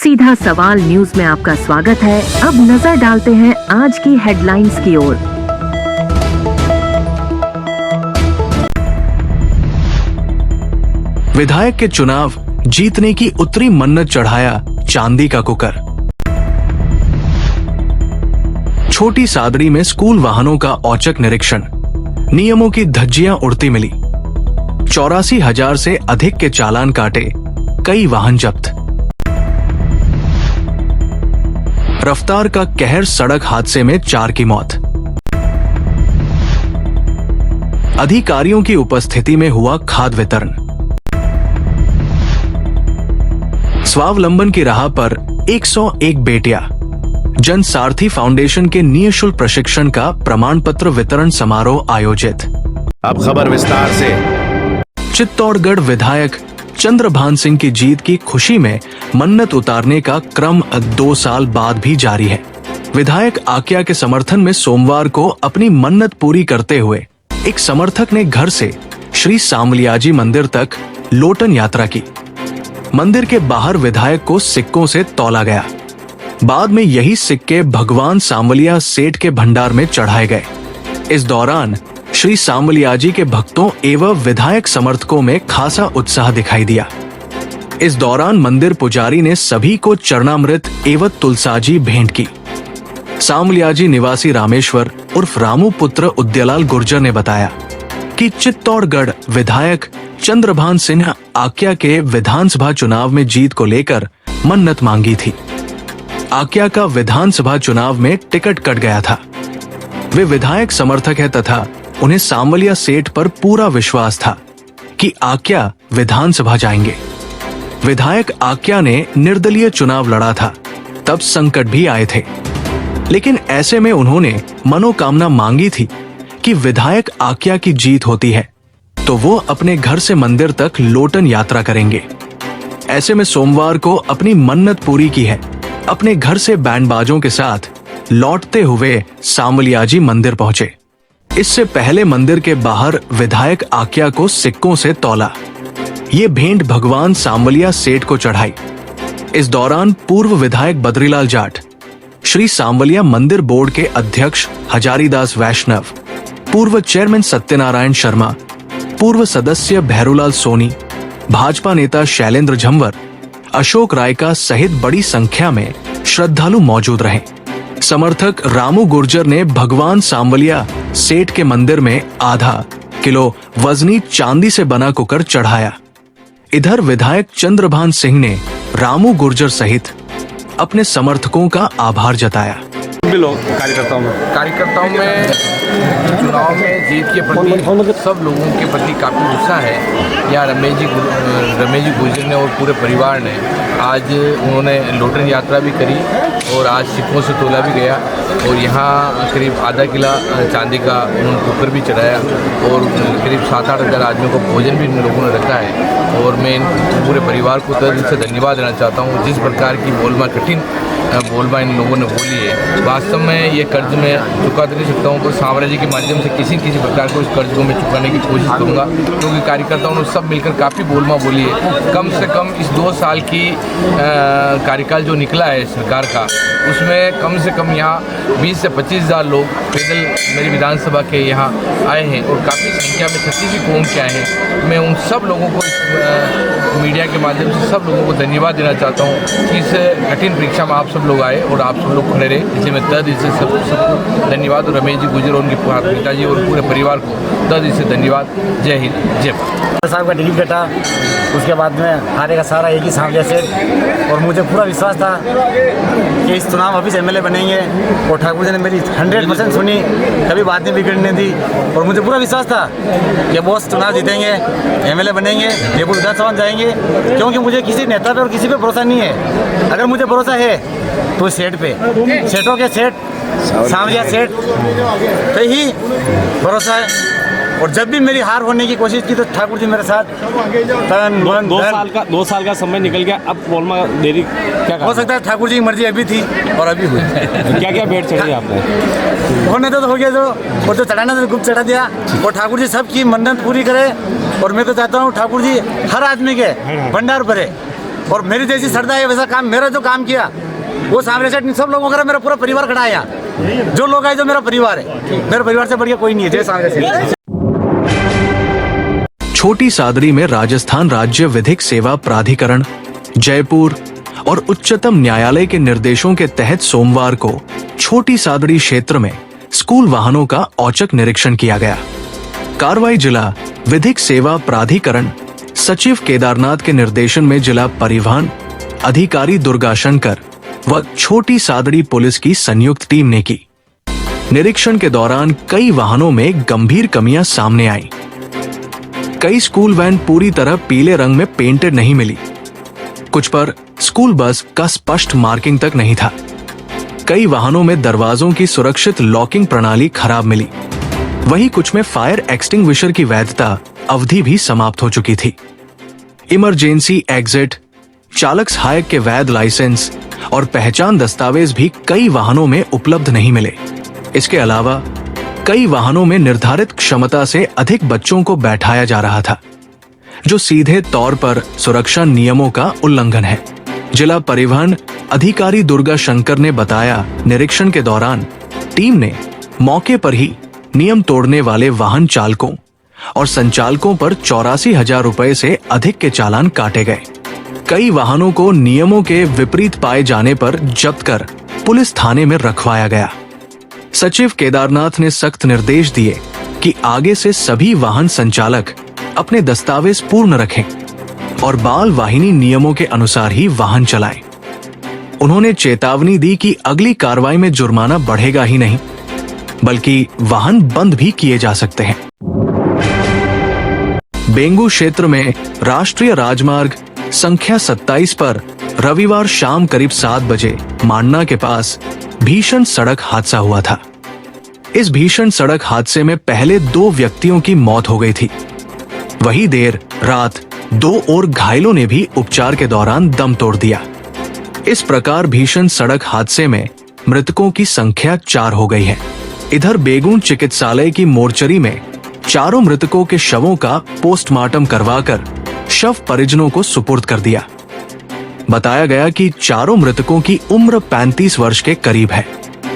सीधा सवाल न्यूज में आपका स्वागत है। अब नजर डालते हैं आज की हेडलाइंस की ओर। विधायक के चुनाव जीतने की उतरी मन्नत चढ़ाया चांदी का कुकर। छोटी सादड़ी में स्कूल वाहनों का औचक निरीक्षण, नियमों की धज्जियां उड़ती मिली। 84,000 से अधिक के चालान काटे, कई वाहन जब्त। रफ्तार का कहर, सड़क हादसे में 4 की मौत। अधिकारियों की उपस्थिति में हुआ खाद वितरण। स्वावलंबन की राह पर 101 बेटियां। जन सारथी फाउंडेशन के निःशुल्क प्रशिक्षण का प्रमाण पत्र वितरण समारोह आयोजित। अब खबर विस्तार से। चित्तौड़गढ़ विधायक चंद्रभान सिंह की जीत की खुशी में मन्नत उतारने का क्रम 2 साल बाद भी जारी है। विधायक आक्या के समर्थन में सोमवार को अपनी मन्नत पूरी करते हुए एक समर्थक ने घर से श्री सामलियाजी मंदिर तक लोटन यात्रा की। मंदिर के बाहर विधायक को सिक्कों से तौला गया। बाद में यही सिक्के भगवान सांवलिया सेठ के भंडार में चढ़ाए गए। इस दौरान श्री सांवलियाजी के भक्तों एवं विधायक समर्थकों में खासा उत्साह दिखाई दिया। इस दौरान मंदिर पुजारी ने सभी को चरणामृत एवं तुलसाजी भेंट की। सांवलियाजी निवासी रामेश्वर उर्फ रामू पुत्र उद्यलाल गुर्जर ने बताया कि चित्तौड़गढ़ विधायक चंद्रभान सिंह आक्या के विधानसभा चुनाव में जीत को लेकर मन्नत मांगी थी। आक्या का विधानसभा चुनाव में टिकट कट गया था। वे विधायक समर्थक है तथा उन्हें सांवलिया सेठ पर पूरा विश्वास था कि आक्या विधानसभा जाएंगे। विधायक आक्या ने निर्दलीय चुनाव लड़ा था, तब संकट भी आए थे, लेकिन ऐसे में उन्होंने मनोकामना मांगी थी कि विधायक आक्या की जीत होती है तो वो अपने घर से मंदिर तक लोटन यात्रा करेंगे। ऐसे में सोमवार को अपनी मन्नत पूरी की है। अपने घर से बैंड बाजों के साथ लौटते हुए सांवलियाजी मंदिर पहुंचे। इससे पहले मंदिर के बाहर विधायक आक्या को सिक्कों से तौला। ये भेंट भगवान सांवलिया सेठ को चढ़ाई। इस दौरान पूर्व विधायक बद्रीलाल जाट, श्री सांवलिया मंदिर बोर्ड के अध्यक्ष हजारीदास वैष्णव, पूर्व चेयरमैन सत्यनारायण शर्मा, पूर्व सदस्य भैरूलाल सोनी, भाजपा नेता शैलेंद्र झंवर, अशोक रायका सहित बड़ी संख्या में श्रद्धालु मौजूद रहे। समर्थक रामू गुर्जर ने भगवान सांवलिया सेठ के मंदिर में आधा किलो वजनी चांदी से बना कुकर चढ़ाया। इधर विधायक चंद्रभान सिंह ने रामू गुर्जर सहित अपने समर्थकों का आभार जताया। कार्यकर्ताओं में चुनाव में जीत के प्रति सब लोगों के प्रति काफ़ी उत्साह है। यहाँ रमेश जी गुर्जर ने और पूरे परिवार ने आज उन्होंने लोटन यात्रा भी करी और आज सिक्कों से तोला भी गया और यहाँ करीब आधा किला चांदी का उन्होंने कुकर भी चढ़ाया और करीब 7-8 हज़ार आदमियों को भोजन भी इन लोगों ने रखा है। और मैं इन पूरे परिवार को तहे दिल से धन्यवाद देना चाहता हूँ। जिस प्रकार की कठिन बोलबा इन लोगों ने बोली है, वास्तव में ये कर्ज मैं चुका तो नहीं सकता हूँ, पर सांवलिया जी के माध्यम से किसी प्रकार को इस कर्ज को मैं चुकाने की कोशिश करूँगा, क्योंकि कार्यकर्ताओं ने सब मिलकर काफ़ी बोलबा बोली है। कम से कम इस 2 साल की कार्यकाल जो निकला है सरकार का, उसमें कम से कम यहाँ 20 से 25,000 लोग पैदल मेरी विधानसभा के यहाँ आए हैं और काफ़ी संख्या में 36 कौम के आए हैं। मैं उन सब लोगों को मीडिया के माध्यम से सब लोगों को धन्यवाद देना चाहता हूँ कि इस कठिन परीक्षा में आप सब लोग आए और आप सब लोग खड़े रहे, इसलिए मैं तहे दिल से सबको धन्यवाद। और रमेश जी गुर्जर और उनके पिताजी और पूरे परिवार को तहे दिल से धन्यवाद। जय हिंद, जय भारत। साहब का टिकट कटा, उसके बाद में हारे का सारा एक ही सांवलिया सेठ, और मुझे पूरा विश्वास था कि इस चुनाव ऑफिस एमएलए बनेंगे और ठाकुर जी ने मेरी 100% सुनी, कभी बात नहीं बिगड़ने दी और मुझे पूरा विश्वास था कि बॉस चुनाव जीतेंगे, एमएलए बनेंगे, जयपुर विधानसभा जाएंगे, क्योंकि मुझे किसी नेता पे और किसी पे भरोसा नहीं है। अगर मुझे भरोसा है तो सेठ पे, सेठों के सेठ सांवलिया सेठ पे ही भरोसा है। और जब भी मेरी हार होने की कोशिश की तो ठाकुर जी मेरे साथ दो साल का समय निकल गया। अब बोलमा देरी क्या हो सकता है, ठाकुर जी की मर्जी अभी थी और अभी हुई। क्या क्या भेंट चढ़ी आपने? होने तो हो गया जो, और जो चढ़ाना तो गुप्त चढ़ा दिया। और ठाकुर जी सबकी मन्नत पूरी करे और मैं तो चाहता हूँ ठाकुर जी हर आदमी के भंडार भरे, और मेरी जैसी श्रद्धा है वैसा काम, मेरा जो काम किया वो सामने से सब लोगों का मेरा पूरा परिवार खड़ा है यहाँ। जो लोग आए जो मेरा परिवार है, मेरे परिवार से बढ़िया कोई नहीं है। जय सामने से। छोटी सादड़ी में राजस्थान राज्य विधिक सेवा प्राधिकरण, जयपुर और उच्चतम न्यायालय के निर्देशों के तहत सोमवार को छोटी सादड़ी क्षेत्र में स्कूल वाहनों का औचक निरीक्षण किया गया। कार्रवाई जिला विधिक सेवा प्राधिकरण सचिव केदारनाथ के निर्देशन में जिला परिवहन अधिकारी दुर्गा शंकर व छोटी सादड़ी पुलिस की संयुक्त टीम ने की। निरीक्षण के दौरान कई वाहनों में गंभीर कमियां सामने आईं। कई स्कूल वैन पूरी तरह पीले रंग में पेंटेड नहीं मिली। कुछ पर स्कूल बस का स्पष्ट मार्किंग तक नहीं था। कई वाहनों में दरवाजों की सुरक्षित लॉकिंग प्रणाली खराब मिली। वहीं कुछ में फायर एक्सटिंग्विशर की वैधता अवधि भी समाप्त हो चुकी थी। इमरजेंसी एग्जिट, चालक सहायक के वैध लाइसेंस और पहचान दस्तावेज भी कई वाहनों में उपलब्ध नहीं मिले। इसके अलावा कई वाहनों में निर्धारित क्षमता से अधिक बच्चों को बैठाया जा रहा था, जो सीधे तौर पर सुरक्षा नियमों का उल्लंघन है। जिला परिवहन अधिकारी दुर्गा शंकर ने बताया, निरीक्षण के दौरान टीम ने मौके पर ही नियम तोड़ने वाले वाहन चालकों और संचालकों पर 84,000 रुपए से अधिक के चालान काटे गए। कई वाहनों को नियमों के विपरीत पाए जाने पर जब्त कर पुलिस थाने में रखवाया गया। सचिव केदारनाथ ने सख्त निर्देश दिए कि आगे से सभी वाहन संचालक अपने दस्तावेज पूर्ण रखें और बाल वाहिनी नियमों के अनुसार ही वाहन चलाएं। उन्होंने चेतावनी दी कि अगली कार्रवाई में जुर्माना बढ़ेगा ही नहीं, बल्कि वाहन बंद भी किए जा सकते हैं। बेंगू क्षेत्र में राष्ट्रीय राजमार्ग संख्या 27 पर रविवार शाम करीब 7 बजे मांडना के पास भीषण सड़क हादसा हुआ था। इस भीषण सड़क हादसे में पहले 2 व्यक्तियों की मौत हो गई थी। वही देर रात 2 और घायलों ने भी उपचार के दौरान दम तोड़ दिया। इस प्रकार भीषण सड़क हादसे में मृतकों की संख्या 4 हो गई है। इधर बेगून चिकित्सालय की मोर्चरी में चारों मृतकों के शवों का पोस्टमार्टम करवाकर शव परिजनों को सुपुर्द कर दिया। बताया गया कि चारों मृतकों की उम्र 35 वर्ष के करीब है।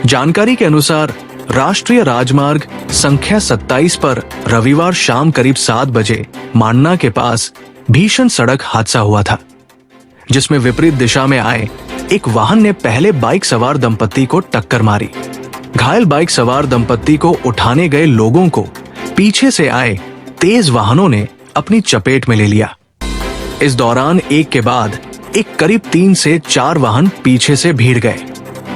जानकारी के अनुसार राष्ट्रीय राजमार्ग संख्या 27 पर रविवार शाम करीब 7 बजे मांडना के पास भीषण सड़क हादसा हुआ था, जिसमें विपरीत दिशा में आए एक वाहन ने पहले बाइक सवार दंपत्ति को टक्कर मारी। घायल बाइक सवार दंपत्ति को उठाने गए लोगों को पीछे से आए तेज वाहनों ने अपनी चपेट में ले लिया। इस दौरान एक के बाद एक करीब 3 से 4 वाहन पीछे से भीड़ गए।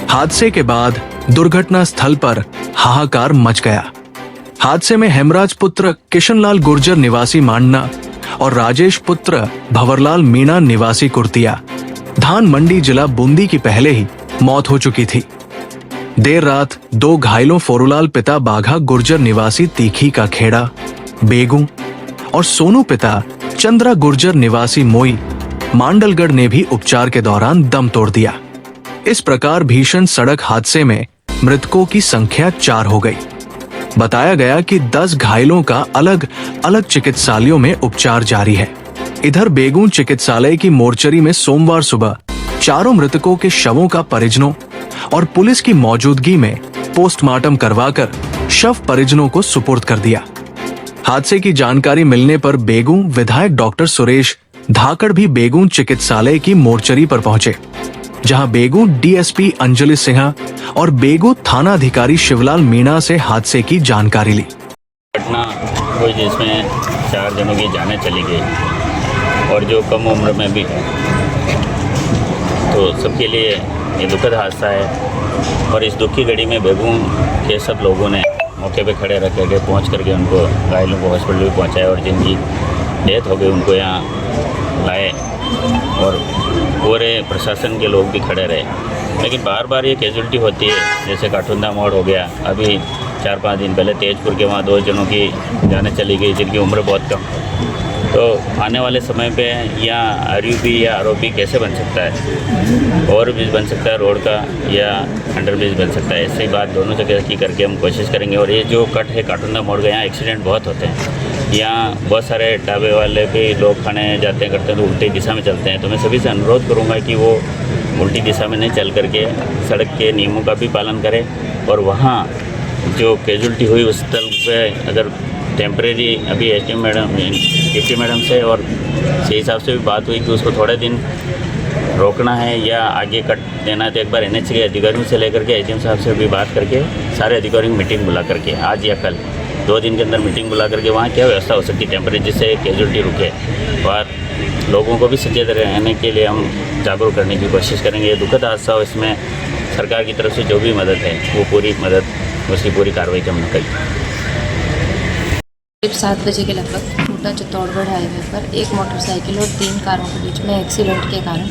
हादसे के बाद दुर्घटना स्थल पर हाहाकार मच गया। हादसे में हेमराज पुत्र किशनलाल गुर्जर निवासी मांडना और राजेश पुत्र भंवरलाल मीणा निवासी कुर्तिया धान मंडी जिला बूंदी की पहले ही मौत हो चुकी थी। देर रात 2 घायलों फोरूलाल पिता बाघा गुर्जर निवासी तीखी का खेड़ा बेगू और सोनू पिता चंद्रा गुर्जर निवासी मोई मांडलगढ़ ने भी उपचार के दौरान दम तोड़ दिया। इस प्रकार भीषण सड़क हादसे में मृतकों की संख्या 4 हो गई। बताया गया कि 10 घायलों का अलग अलग चिकित्सालयों में उपचार जारी है। इधर बेगून चिकित्सालय की मोर्चरी में सोमवार सुबह चारों मृतकों के शवों का परिजनों और पुलिस की मौजूदगी में पोस्टमार्टम करवाकर शव परिजनों को सुपुर्द कर दिया। हादसे की जानकारी मिलने पर बेगून विधायक डॉक्टर सुरेश धाकड़ भी बेगून चिकित्सालय की मोर्चरी पर पहुंचे, जहां बेगून डीएसपी अंजलि सिन्हा और बेगू थाना अधिकारी शिवलाल मीणा से हादसे की जानकारी ली। घटना हुई जिसमें 4 जनों की जानें चली गई और जो कम उम्र में भी है, तो सबके लिए ये दुखद हादसा है। और इस दुख की घड़ी में बेगून के सब लोगों ने मौके पे खड़े रखे गए, पहुँच करके उनको घायलों को हॉस्पिटल भी पहुँचाया और जिनकी डेथ हो गई उनको यहाँ लाए और पूरे प्रशासन के लोग भी खड़े रहे। लेकिन बार बार ये कैजुअल्टी होती है, जैसे काठुंदा मोड़ हो गया, अभी 4-5 दिन पहले तेजपुर के वहाँ 2 जनों की जानें चली गई जिनकी उम्र बहुत कम। तो आने वाले समय पे यहाँ आरयूबी या आरओबी कैसे बन सकता है, ओवर ब्रिज बन सकता है रोड का या अंडर ब्रिज बन सकता है, ऐसी बात दोनों जगह की करके हम कोशिश करेंगे। और ये जो कट है काटुंदा मोड़ का, यहाँ एक्सीडेंट बहुत होते हैं। यहाँ बहुत सारे ढाबे वाले भी लोग खाने जाते हैं करते हैं तो उल्टी दिशा में चलते हैं। तो मैं सभी से अनुरोध करूँगा कि वो उल्टी दिशा में नहीं चल करके सड़क के नियमों का भी पालन करें। और वहाँ जो कैजुअल्टी हुई उस स्थल पे अगर टेम्परेरी अभी एसडीएम मैडम डिप्टी मैडम से और सही हिसाब से भी बात हुई कि उसको थोड़े दिन रोकना है या आगे कट देना है, तो एक बार एनएच के अधिकारियों से लेकर के एसडीएम साहब से भी बात करके सारे अधिकारियों की मीटिंग बुला करके आज या कल 2 दिन के अंदर मीटिंग बुला करके वहाँ क्या व्यवस्था हो सकती है टेम्परेरी, जिससे कैजुअल्टी रुके। और लोगों को भी सचेत रहने के लिए हम जागरूक करने की कोशिश करेंगे। ये दुखद हादसा हो, इसमें सरकार की तरफ से जो भी मदद है वो पूरी मदद, उसकी पूरी कार्रवाई हम करें। 7 बजे के लगभग टूटा चित्तौड़गढ़ हाईवे पर एक मोटरसाइकिल और 3 कारों के बीच में एक्सीडेंट के कारण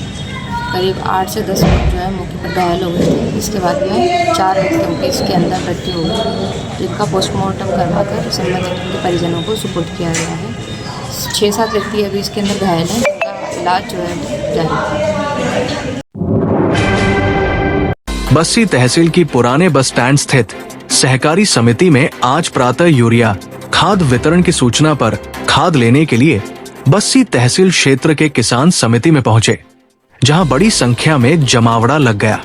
करीब 8 से 10 लोग जो है मौके पर घायल हो गए थे। इसके बाद में 4 व्यक्तियों की इसके अंदर मृत्यु हो गई, जिनका पोस्टमार्टम करवाकर संबंधित उनके परिजनों को सुपुर्द किया गया है। 6-7 व्यक्ति अभी इसके अंदर घायल हैं, जिनका इलाज जो है जारी है। बस्सी तहसील की पुराने बस स्टैंड स्थित सहकारी समिति में आज प्रातः यूरिया खाद वितरण की सूचना पर खाद लेने के लिए बस्सी तहसील क्षेत्र के किसान समिति में पहुंचे, जहां बड़ी संख्या में जमावड़ा लग गया।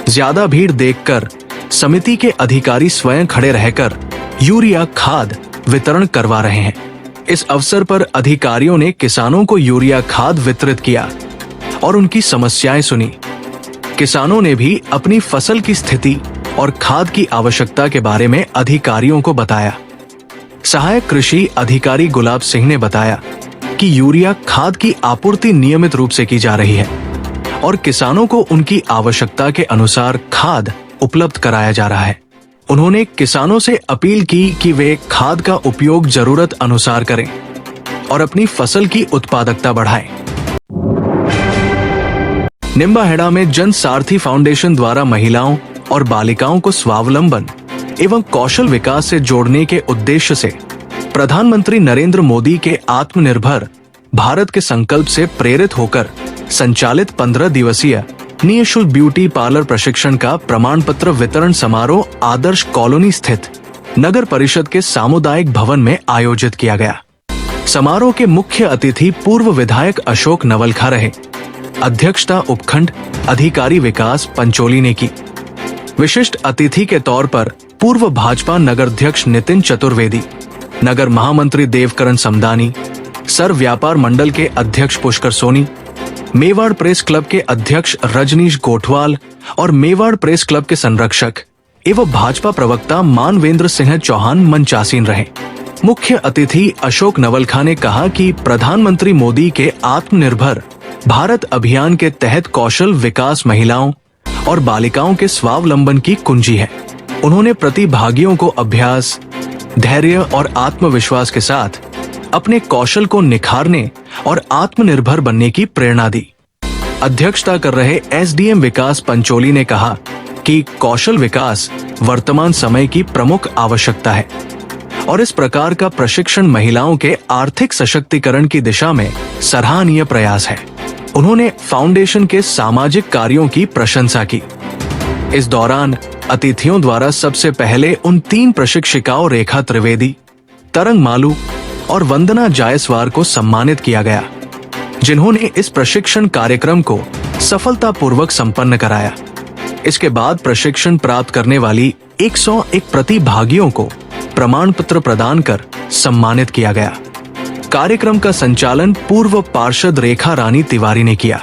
ज्यादा भीड़ देखकर समिति के अधिकारी स्वयं खड़े रहकर यूरिया खाद वितरण करवा रहे हैं। इस अवसर पर अधिकारियों ने किसानों को यूरिया खाद वितरित किया और उनकी समस्याएं सुनी। किसानों ने भी अपनी फसल की स्थिति और खाद की आवश्यकता के बारे में अधिकारियों को बताया। सहायक कृषि अधिकारी गुलाब सिंह ने बताया कि यूरिया खाद की आपूर्ति नियमित रूप से की जा रही है और किसानों को उनकी आवश्यकता के अनुसार खाद उपलब्ध कराया जा रहा है। उन्होंने किसानों से अपील की कि वे खाद का उपयोग जरूरत अनुसार करें और अपनी फसल की उत्पादकता बढ़ाएं। निम्बाहेड़ा में जन सारथी फाउंडेशन द्वारा महिलाओं और बालिकाओं को स्वावलंबन एवं कौशल विकास से जोड़ने के उद्देश्य से प्रधानमंत्री नरेंद्र मोदी के आत्मनिर्भर भारत के संकल्प से प्रेरित होकर संचालित 15 दिवसीय निःशुल्क ब्यूटी पार्लर प्रशिक्षण का प्रमाण पत्र वितरण समारोह आदर्श कॉलोनी स्थित नगर परिषद के सामुदायिक भवन में आयोजित किया गया। समारोह के मुख्य अतिथि पूर्व विधायक अशोक नवलखा रहे। अध्यक्षता उपखंड अधिकारी विकास पंचोली ने की। विशिष्ट अतिथि के तौर पर पूर्व भाजपा नगराध्यक्ष नितिन चतुर्वेदी, नगर महामंत्री देवकरण समदानी, सर व्यापार मंडल के अध्यक्ष पुष्कर सोनी, मेवाड़ प्रेस क्लब के अध्यक्ष रजनीश गोठवाल और मेवाड़ प्रेस क्लब के संरक्षक एवं भाजपा प्रवक्ता मानवेंद्र सिंह चौहान मंचासीन रहे। मुख्य अतिथि अशोक नवलखा ने कहा कि प्रधानमंत्री मोदी के आत्मनिर्भर भारत अभियान के तहत कौशल विकास महिलाओं और बालिकाओं के स्वावलंबन की कुंजी है। उन्होंने प्रतिभागियों को अभ्यास, धैर्य और आत्मविश्वास के साथ अपने कौशल को निखारने और आत्मनिर्भर बनने की प्रेरणा दी। अध्यक्षता कर रहे एसडीएम विकास पंचोली ने कहा कि कौशल विकास वर्तमान समय की प्रमुख आवश्यकता है और इस प्रकार का प्रशिक्षण महिलाओं के आर्थिक सशक्तिकरण की दिशा में सराहनीय प्रयास है। उन्होंने फाउंडेशन के सामाजिक कार्यों की प्रशंसा की। इस दौरान अतिथियों द्वारा सबसे पहले उन 3 प्रशिक्षिकाओं रेखा त्रिवेदी, तरंग मालू और वंदना जायसवाल को सम्मानित किया गया, जिन्होंने इस प्रशिक्षण कार्यक्रम को सफलतापूर्वक संपन्न कराया। इसके बाद प्रशिक्षण प्राप्त करने वाली 101 प्रतिभागियों को प्रमाण पत्र प्रदान कर सम्मानित किया गया। कार्यक्रम का संचालन पूर्व पार्षद रेखा रानी तिवारी ने किया।